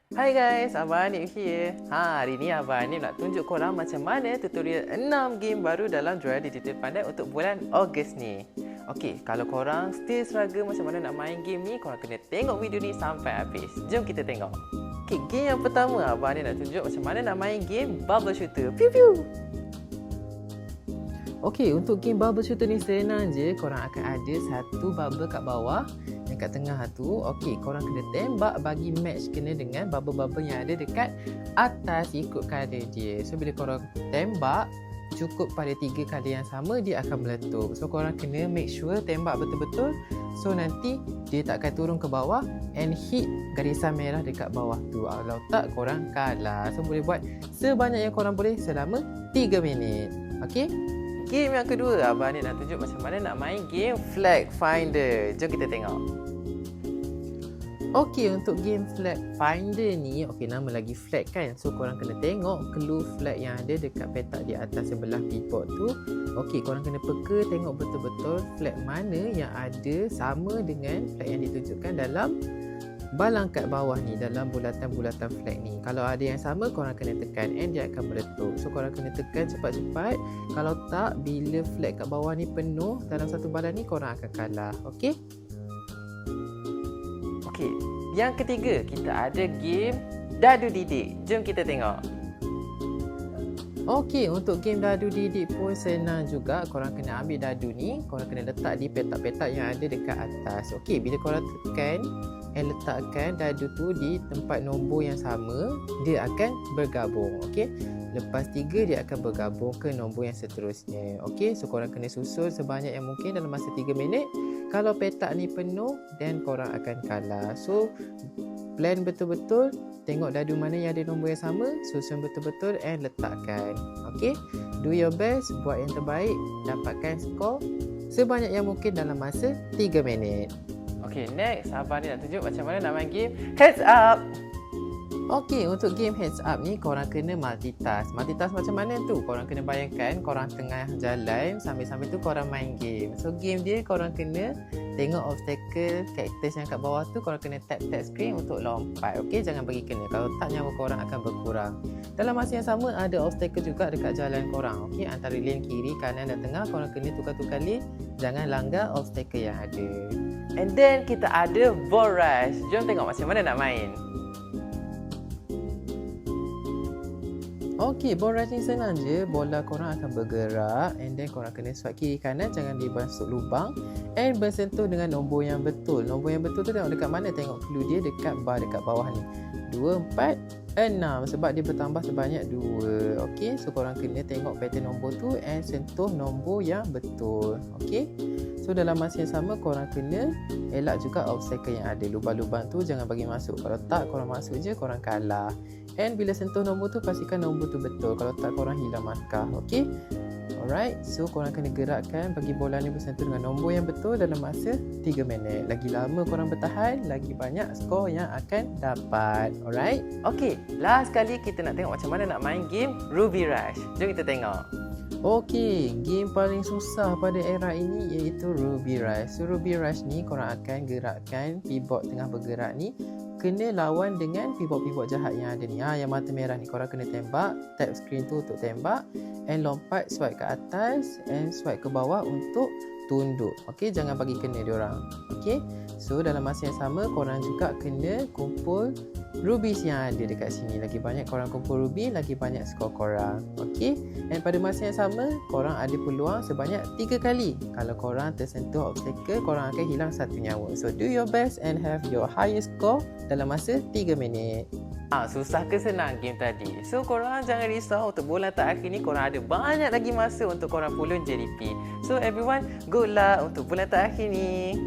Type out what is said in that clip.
Hai guys, Abang Hanif here. Hari ni Abang Hanif nak tunjuk korang macam mana tutorial 6 game baru dalam Juara Digital Pandai untuk bulan Ogos ni. Okey, kalau korang still struggle macam mana nak main game ni, korang kena tengok video ni sampai habis. Jom kita tengok. Okey, game yang pertama Abang Hanif nak tunjuk macam mana nak main game Bubble Shooter. Pew pew! Okey, untuk game Bubble Shooter ni senang je. Korang akan ada satu bubble kat bawah. Yang kat tengah tu, okey, korang kena tembak bagi match kena dengan bubble-bubble yang ada dekat atas ikut kadar dia. So, bila korang tembak, cukup pada 3 kadar yang sama, dia akan meletup. So, korang kena make sure tembak betul-betul. So, nanti dia tak akan turun ke bawah and hit garisan merah dekat bawah tu. Kalau tak, korang kalah. So, boleh buat sebanyak yang korang boleh selama 3 minit. Okey? Game yang kedua, Abang ni nak tunjuk macam mana nak main game Flag Finder. Jom kita tengok. Okey, untuk game Flag Finder ni, okey, nama lagi flag kan. So, korang kena tengok clue flag yang ada dekat petak di atas sebelah keyboard tu. Okey, korang kena peka tengok betul-betul flag mana yang ada sama dengan flag yang ditunjukkan dalam balang kat bawah ni, dalam bulatan-bulatan flag ni. Kalau ada yang sama, korang kena tekan and dia akan meletup. So, korang kena tekan cepat-cepat. Kalau tak, bila flag kat bawah ni penuh dalam satu balang ni, korang akan kalah. Okey? Okey, yang ketiga, kita ada game Dadu Didik. Jom kita tengok. Okey, untuk game Dadu Didik pun senang juga. Korang kena ambil dadu ni, korang kena letak di petak-petak yang ada dekat atas. Okey, bila korang tekan and letakkan dadu tu di tempat nombor yang sama, dia akan bergabung. Okey, lepas 3 dia akan bergabung ke nombor yang seterusnya. Okey, so korang kena susun sebanyak yang mungkin dalam masa 3 minit. Kalau petak ni penuh, then korang akan kalah. So, plan betul-betul, tengok dadu mana yang ada nombor yang sama, susun betul-betul and letakkan. Okey, do your best, buat yang terbaik, dapatkan skor sebanyak yang mungkin dalam masa 3 minit. Okey, next Abang ni nak tunjuk macam mana nak main game Heads Up. Okey, untuk game Heads Up ni korang kena multitask. Multitask macam mana tu? Korang kena bayangkan korang tengah jalan, sambil-sambil tu korang main game. So, game dia korang kena tengok obstacle, cactus yang kat bawah tu, korang kena tap-tap screen untuk lompat. Okey, jangan bagi kena. Kalau tak, nyawa korang akan berkurang. Dalam masa yang sama, ada obstacle juga dekat jalan korang. Okey, antara lane kiri, kanan dan tengah, korang kena tukar-tukar lane. Jangan langgar obstacle yang ada. And then, kita ada Ball Rush. Jom tengok macam mana nak main. Okey, ball rush ni senang je. Bola korang akan bergerak and then korang kena swipe kiri kanan, jangan dia masuk lubang and bersentuh dengan nombor yang betul. Nombor yang betul tu tengok dekat mana? Tengok clue dia dekat bar dekat bawah ni. 2, 4, 6 sebab dia bertambah sebanyak 2. Okey, so korang kena tengok pattern nombor tu and sentuh nombor yang betul. Okey. So dalam masa yang sama korang kena elak juga obstacle yang ada. Lubang-lubang tu jangan bagi masuk. Kalau tak, korang masuk je, korang kalah. And bila sentuh nombor tu, pastikan nombor tu betul. Kalau tak, korang hilang markah. Okey? Alright, so korang kena gerakkan bagi bola ni bersentuh dengan nombor yang betul dalam masa 3 minit. Lagi lama korang bertahan, lagi banyak skor yang akan dapat. Alright? Okey, last kali kita nak tengok macam mana nak main game Ruby Rush. Jom kita tengok. Okey, game paling susah pada era ini iaitu Ruby Rush. So, Ruby Rush ni korang akan gerakkan keyboard tengah bergerak ni kena lawan dengan pivot-pivot jahat yang ada ni. Yang mata merah ni korang kena tembak, tap screen tu untuk tembak and lompat, swipe ke atas and swipe ke bawah untuk tunduk. Okey, jangan bagi kena diorang. Okey, so dalam masa yang sama korang juga kena kumpul rubies yang ada dekat sini. Lagi banyak korang kumpul ruby, lagi banyak skor korang. Okey, dan pada masa yang sama korang ada peluang sebanyak 3 kali. Kalau korang tersentuh obstacle, korang akan hilang 1 nyawa. So do your best and have your highest score dalam masa 3 minit. Susah ke senang game tadi? So korang jangan risau, untuk bulan terakhir ni korang ada banyak lagi masa untuk korang pulun JDP. So everyone, good luck untuk bulan terakhir ni.